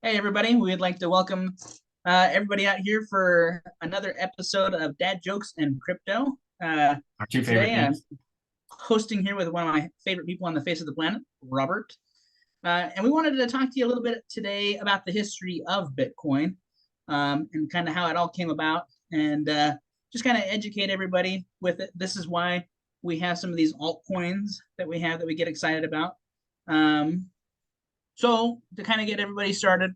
Hey, everybody. We'd like to welcome everybody out here for another episode of Dad Jokes and Crypto. Our two favorite Today, I'm things. hosting here with one of my favorite people on the face of the planet, Robert. And we wanted to talk to you a little bit today about the history of Bitcoin and kind of how it all came about and just kind of educate everybody with it. This is why we have some of these altcoins that we have that we get excited about. Um, so to kind of get everybody started,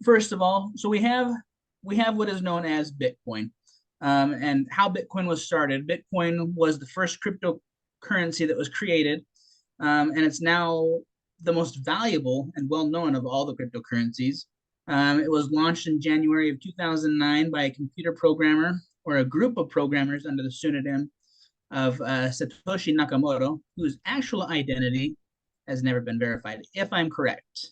first of all, so we have what is known as Bitcoin, and how Bitcoin was started. Bitcoin was the first cryptocurrency that was created, and it's now the most valuable and well known of all the cryptocurrencies. It was launched in January of 2009 by a computer programmer or a group of programmers under the pseudonym of Satoshi Nakamoto, whose actual identity has never been verified, if I'm correct.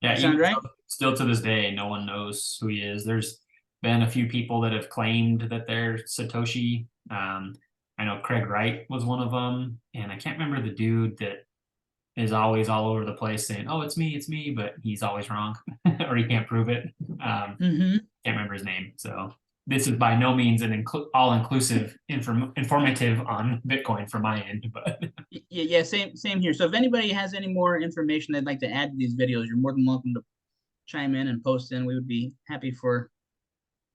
Yeah, That sound even so, right? still to this day, no one knows who he is. There's been a few people that have claimed that they're Satoshi. I know Craig Wright was one of them, and I can't remember the dude that is always all over the place saying, "Oh, it's me," but he's always wrong, or he can't prove it. Mm-hmm. Can't remember his name. So this is by no means an all-inclusive informative on Bitcoin from my end, but Yeah, same here. So if anybody has any more information they'd like to add to these videos, you're more than welcome to chime in and post in. We would be happy for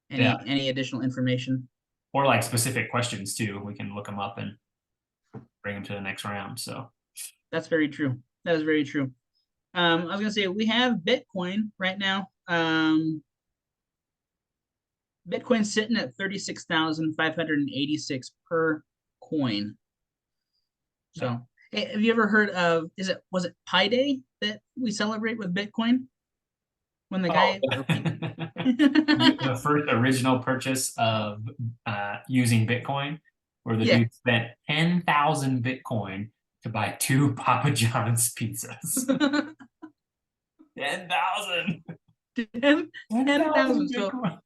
yeah, any additional information. or like specific questions too. We can look them up and bring them to the next round. So That's very true. That is very true. I was gonna say we have Bitcoin right now. Bitcoin's sitting at 36,586 per coin. yeah. So, hey, have you ever heard of? Was it Pi Day that we celebrate with Bitcoin when the Oh, guy or people? the first original purchase of using Bitcoin, where the Yeah. dude spent 10,000 Bitcoin to buy two Papa John's pizzas. 10,000. 10,000. 10,000 So, Bitcoin.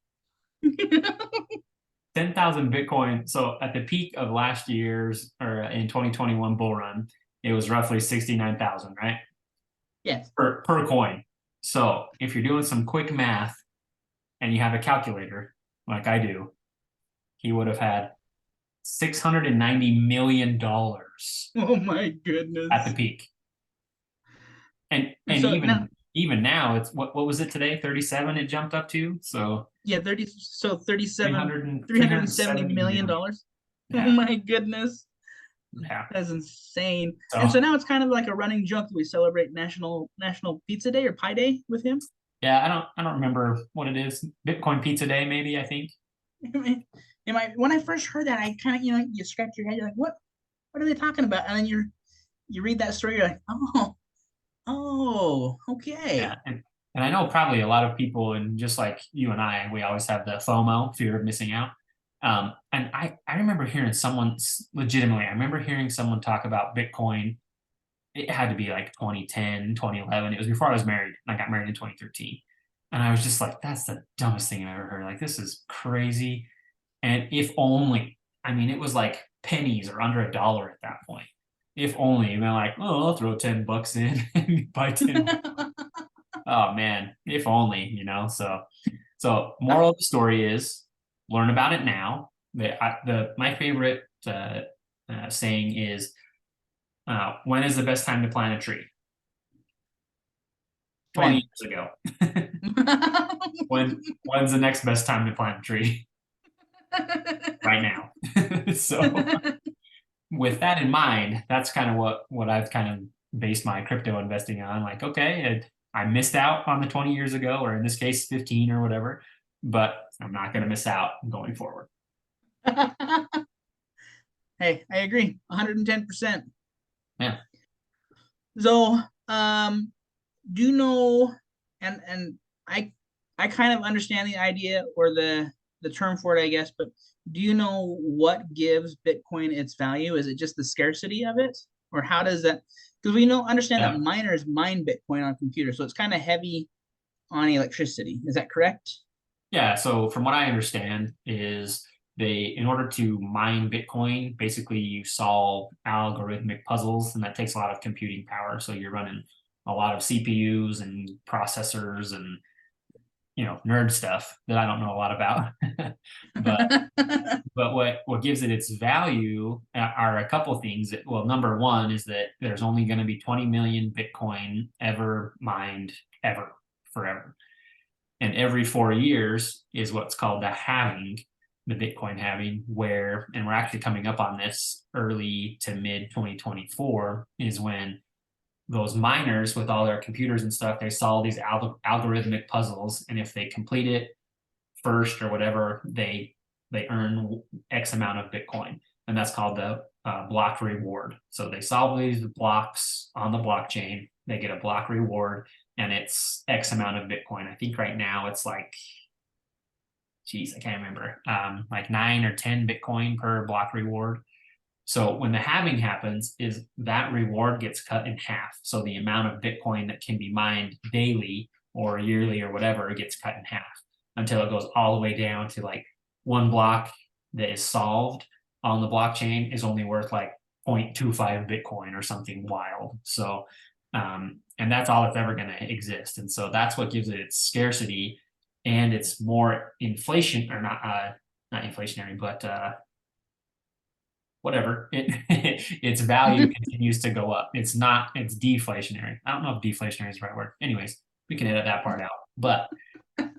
10,000 Bitcoin. So at the peak of last year's or in 2021 bull run, it was roughly 69,000, right? yes. Per coin. So if you're doing some quick math and you have a calculator like I do, he would have had $690 million Oh my at the goodness. peak. And So now, even now it's what was it today? 37 it jumped up to. So yeah, 30, so 37, 370 370 million million. dollars. Oh Yeah. my goodness. Yeah. That's insane. And so So now it's kind of like a running joke that we celebrate National Pizza Day or Pie Day with him. yeah, I don't remember what it is. Bitcoin Pizza Day, maybe, I think. When I first heard that, I kind of, you scratch your head, you're like, what are they talking about? And then you read that story, you're like, oh, Yeah. okay. And I know probably a lot of people, and just like you and I, we always have the FOMO, fear of missing out. And I remember hearing someone legitimately, I remember hearing someone talk about Bitcoin. It had to be like 2010, 2011. It was before I was married. I got married in 2013. And I was just like, that's the dumbest thing I've ever heard. Like, this is crazy. And if only, I mean, it was like pennies or under $1 at that point. If only, and they're like, oh, I'll throw $10 in and buy 10. Oh man, if only, So moral of the story is learn about it now. My favorite saying is, when is the best time to plant a tree? 20 When? years ago. When's the next best time to plant a tree? Right now. So with that in mind, that's kind of what I've kind of based my crypto investing on. Like, okay, I missed out on the 20 years ago, or in this case, 15 or whatever, but I'm not going to miss out going forward. Hey, I agree, 110%. Yeah. So, do you know, and I I kind of understand the idea or the term for it, I guess, but do you know what gives Bitcoin its value? Is it just the scarcity of it, or how does that? Because we know understand that Yeah. miners mine Bitcoin on computers, so it's kind of heavy on electricity. Is that correct? Yeah. So from what I understand is in order to mine Bitcoin, basically you solve algorithmic puzzles, and that takes a lot of computing power. So you're running a lot of CPUs and processors and nerd stuff that I don't know a lot about. but but what gives it its value are a couple things. Well, number one is that there's only going to be 20 million Bitcoin ever mined ever forever. And every 4 years is what's called the halving, the Bitcoin halving, and we're actually coming up on this early to mid 2024 is when those miners with all their computers and stuff, they solve these algorithmic puzzles. And if they complete it first or whatever, they earn X amount of Bitcoin. And that's called the block reward. So they solve these blocks on the blockchain, they get a block reward, and it's X amount of Bitcoin. I think right now it's like, geez, I can't remember, like 9 or 10 Bitcoin per block reward. So when the halving happens, is that reward gets cut in half. So the amount of Bitcoin that can be mined daily or yearly or whatever gets cut in half until it goes all the way down to like one block that is solved on the blockchain is only worth like 0.25 Bitcoin or something wild. So, and that's all that's ever going to exist. And so that's what gives it its scarcity, and it's more inflation or not inflationary, but whatever, its value continues to go up. It's deflationary. I don't know if deflationary is the right word. Anyways, we can edit that part out. But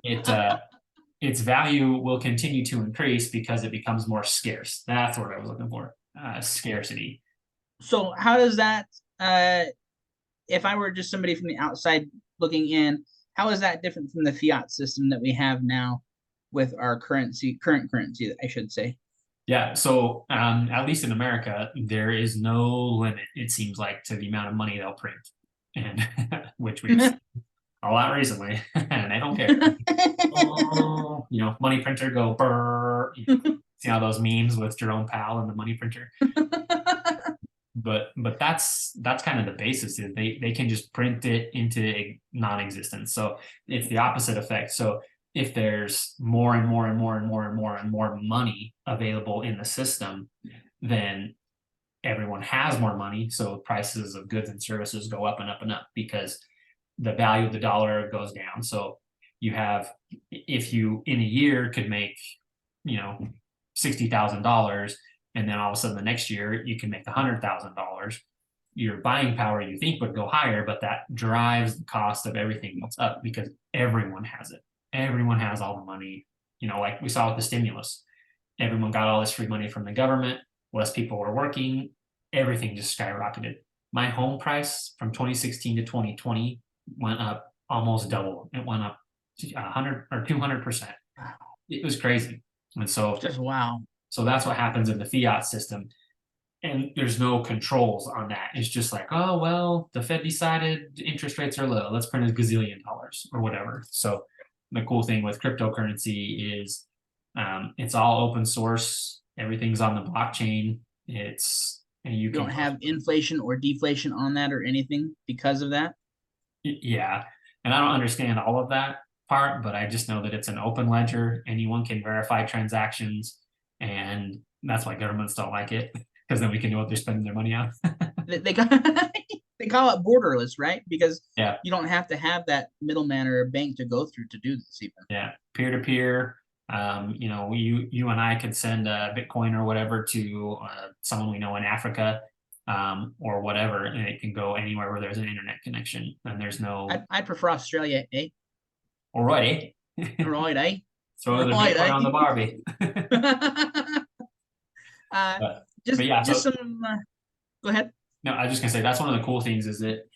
its value will continue to increase because it becomes more scarce. That's what I was looking for. Scarcity. So how does that, if I were just somebody from the outside looking in, how is that different from the fiat system that we have now with our current currency, I should say? Yeah, so at least in America, there is no limit, it seems like, to the amount of money they'll print, and which we've seen a lot recently, and I don't care. Oh, money printer go burr. See how those memes with Jerome Powell and the money printer? But that's kind of the basis. Is they can just print it into non-existence. So it's the opposite effect. So if there's more and more and more and more and more and more money available in the system, then everyone has more money. So prices of goods and services go up and up and up because the value of the dollar goes down. So if you in a year could make, $60,000, and then all of a sudden the next year you can make $100,000, your buying power you think would go higher, but that drives the cost of everything else up because everyone has it. Everyone has all the money, like we saw with the stimulus. Everyone got all this free money from the government. Less people were working. Everything just skyrocketed. My home price from 2016 to 2020 went up almost double. It went up 100 or 200%. It was crazy. And so just wow. So that's what happens in the fiat system. And there's no controls on that. It's just like, oh, well, the Fed decided interest rates are low. Let's print a gazillion dollars or whatever. So the cool thing with cryptocurrency is it's all open source. Everything's on the blockchain. And you don't have inflation or deflation on that or anything because of that. Yeah. And I don't understand all of that part, but I just know that it's an open ledger. Anyone can verify transactions. And that's why governments don't like it, because then we can know what they're spending their money on. they call it borderless, right? Because you don't have to have that middleman or a bank to go through to do this even. Yeah, peer-to-peer. You and I could send a Bitcoin or whatever to someone we know in Africa, or whatever, and it can go anywhere where there's an internet connection, and there's no. I'd prefer Australia, eh? All right, Right, eh? Throw the Bitcoin on the Barbie. Go ahead. No, I was just gonna say that's one of the cool things is that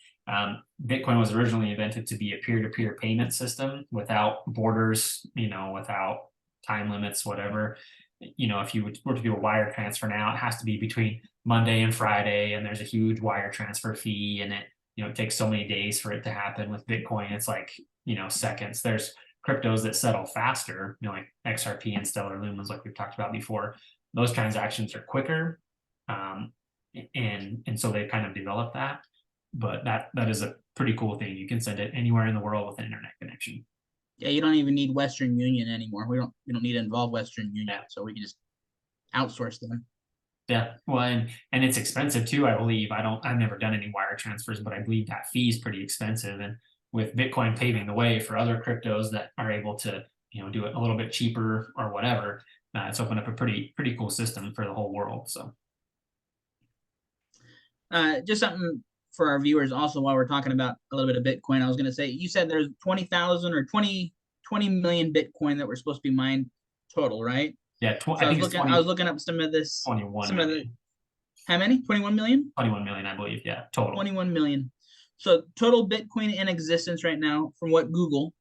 Bitcoin was originally invented to be a peer-to-peer payment system without borders, without time limits, whatever. If you were to do a wire transfer now, it has to be between Monday and Friday, and there's a huge wire transfer fee, and it takes so many days for it to happen. With Bitcoin, it's like seconds. There's cryptos that settle faster, like XRP and Stellar Lumens, like we've talked about before. Those transactions are quicker, and so they kind of developed that. But that is a pretty cool thing. You can send it anywhere in the world with an internet connection. Yeah, you don't even need Western Union anymore. We don't need to involve Western Union, so we can just outsource them. Yeah, well, and it's expensive too, I believe. I've never done any wire transfers, but I believe that fee is pretty expensive. And with Bitcoin paving the way for other cryptos that are able to, do it a little bit cheaper or whatever, it's opened up a pretty cool system for the whole world. So Just something for our viewers also while we're talking about a little bit of Bitcoin, I was going to say, you said there's 20,000 or 20 million Bitcoin that were supposed to be mined total, right? yeah, So I think it's I was looking up some of this, 21 some of the, million. how many? 21 million? 21 million, I believe. Yeah, total. 21 million. So total Bitcoin in existence right now, from what Googleable,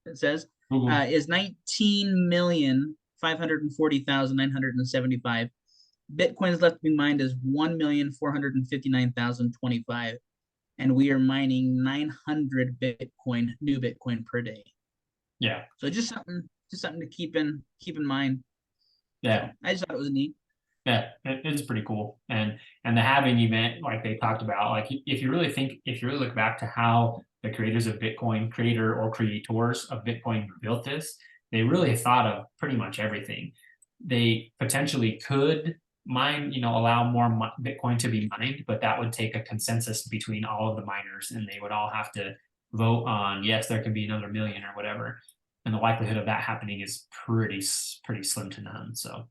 it says, Google. is 19,540,975. Bitcoins left to be mined is 1,459,025, and we are mining 900 Bitcoin, new Bitcoin per day. Yeah, So just something to keep in mind. yeah. So I just thought it was neat. Yeah, it is pretty cool. And the halving event, like they talked about, like if you really look back to how the creators of Bitcoin, creator or creators of Bitcoin built this, they really thought of pretty much everything. They potentially could mine, allow more Bitcoin to be mined, but that would take a consensus between all of the miners, and they would all have to vote on yes, there could be another million or whatever. And the likelihood of that happening is pretty slim to none. So.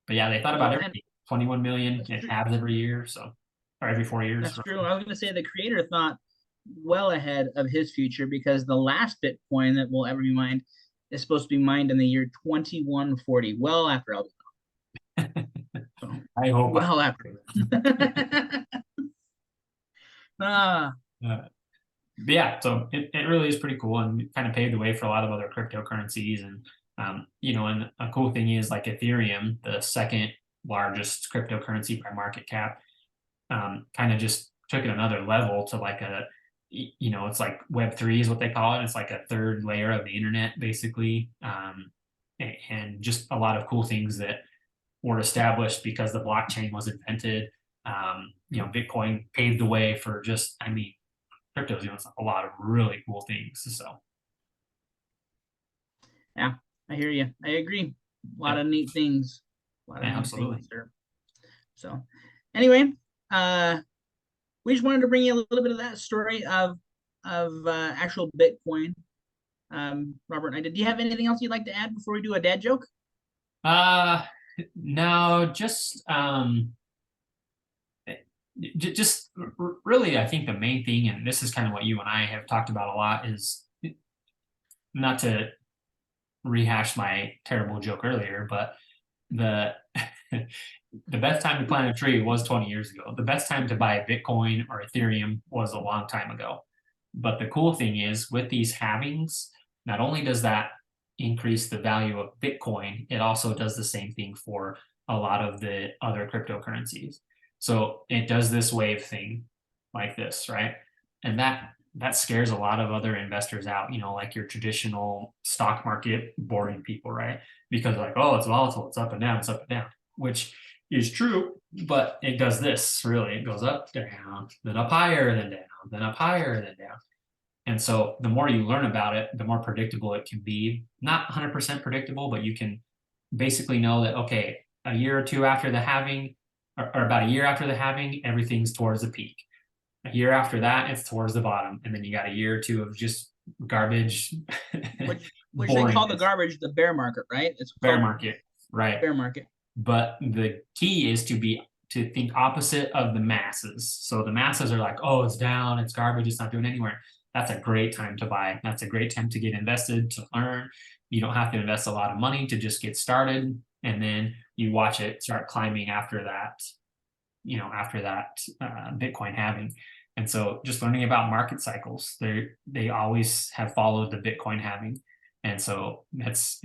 But yeah, they thought about Well, and everything. 21 million, that's it true. halves every year, so or every 4 years. That's true. I was going to say the creator thought well ahead of his future because the last Bitcoin that will ever be mined is supposed to be mined in the year 2140, well after I'll be gone. So, I hope. well after. ah, But yeah, so it really is pretty cool and kind of paved the way for a lot of other cryptocurrencies. And and a cool thing is like Ethereum, the second largest cryptocurrency by market cap, kind of just took it another level to like it's like Web3 is what they call it. It's like a third layer of the internet, basically. And just a lot of cool things that were established because the blockchain was invented. Bitcoin paved the way for just, I mean, crypto is doing a lot of really cool things. So, yeah, I hear you. I agree. A lot yep, of neat things. A lot of yeah, neat absolutely. things, sir. So, anyway, we just wanted to bring you a little bit of that story of actual Bitcoin. Robert and I did. Do you have anything else you'd like to add before we do a dad joke? Uh, no, just really, I think the main thing, and this is kind of what you and I have talked about a lot, is not to rehash my terrible joke earlier, but the the best time to plant a tree was 20 years ago. The best time to buy Bitcoin or Ethereum was a long time ago. But the cool thing is with these halvings, not only does that increase the value of Bitcoin, it also does the same thing for a lot of the other cryptocurrencies. So it does this wave thing like this, right? And that scares a lot of other investors out, like your traditional stock market boring people, right? Because like, oh, it's volatile, it's up and down, it's up and down, which is true, but it does this really. It goes up, down, then up higher, then down, then up higher, then down. And so the more you learn about it, the more predictable it can be. Not 100% predictable, but you can basically know that, okay, a year or two after the halving, or about a year after the halving, everything's towards the peak. A year after that, it's towards the bottom. And then you got a year or two of just garbage, Which they call the boringness, garbage the bear market, right? It's bear called market, right? bear market. But the key is to think opposite of the masses. So the masses are like, oh, it's down, it's garbage, it's not doing anywhere. That's a great time to buy. That's a great time to get invested, to learn. You don't have to invest a lot of money to just get started. And then you watch it start climbing after that, Bitcoin halving. And so just learning about market cycles, they always have followed the Bitcoin halving. And so it's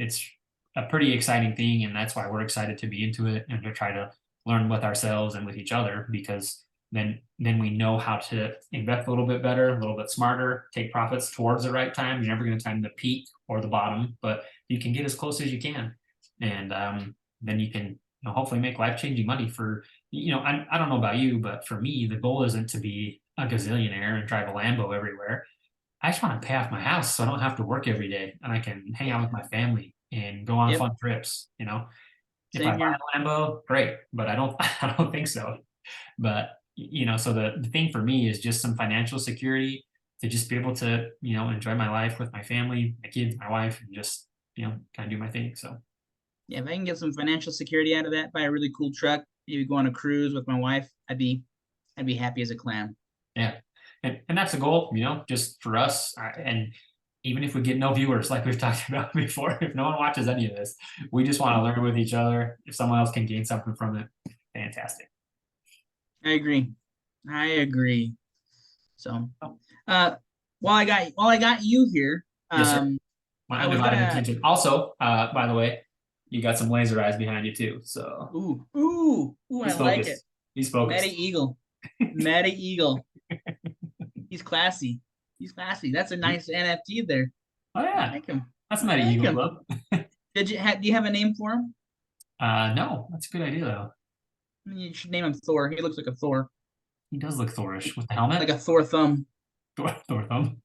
a pretty exciting thing. And that's why we're excited to be into it and to try to learn with ourselves and with each other, because then we know how to invest a little bit better, a little bit smarter, take profits towards the right time. You're never going to time the peak or the bottom, but you can get as close as you can. And then you can hopefully make life-changing money for, I don't know about you, but for me, the goal isn't to be a gazillionaire and drive a Lambo everywhere. I just want to pay off my house so I don't have to work every day and I can hang out with my family and go on Yep. fun trips. If I Same buy here. a Lambo, great, but I don't I don't think so. But so the thing for me is just some financial security to just be able to, enjoy my life with my family, my kids, my wife, and just, kind of do my thing. So Yeah, if I can get some financial security out of that, buy a really cool truck, maybe go on a cruise with my wife, I'd be happy as a clam. yeah. And that's a goal, just for us. And even if we get no viewers, like we've talked about before, if no one watches any of this, we just want to learn with each other. If someone else can gain something from it, fantastic. I agree. I agree. So, uh, while I got you here, Yes, sir. My I was undivided gonna. attention. Also, by the way, you got some laser eyes behind you too. So Ooh, I he's like it. focused. He's Meta focused. Eagle, Meta Eagle. He's classy. He's classy. That's a nice NFT there. Oh I yeah, like him. that's I not like Eagle him. Club. Do you have a name for him? No, that's a good idea though. I mean, you should name him Thor. He looks like a Thor, He does look Thorish with the like helmet. a Thor thumb. Thor thumb.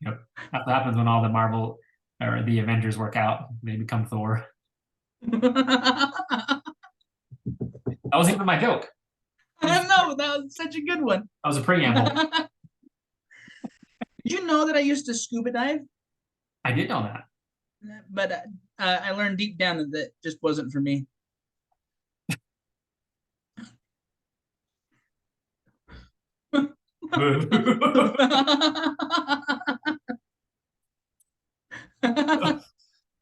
Yep. That's what happens when all the Marvel or the Avengers work out. They become Thor. I That wasn't even my joke. don't know. That was such a good one. That was a preamble. Did you know that I used to scuba dive? I did know that. But I learned deep down that that just wasn't for me.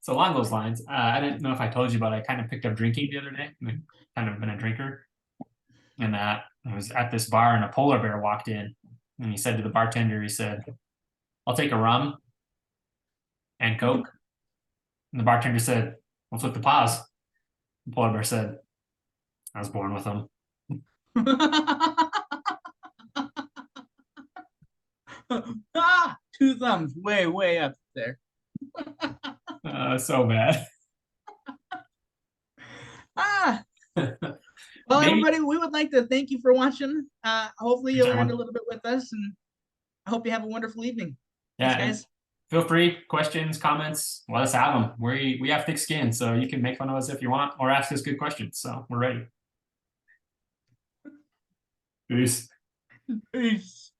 So along those lines, I didn't know if I told you, but I kind of picked up drinking the other day. I've kind of been a drinker, and I was at this bar, and a polar bear walked in, and he said to the bartender, he said, "I'll take a rum and Coke." And the bartender said, "What's with the pause?" The polar bear said, "I was born with them." Two thumbs, way up there. So bad. Ah, well, Maybe. everybody, we would like to thank you for watching. Hopefully, you learned a little bit with us, and I hope you have a wonderful evening. Yeah, Thanks, and guys. feel free, questions, comments, let us have them. We have thick skin, so you can make fun of us if you want, or ask us good questions. So we're ready. Peace. Peace.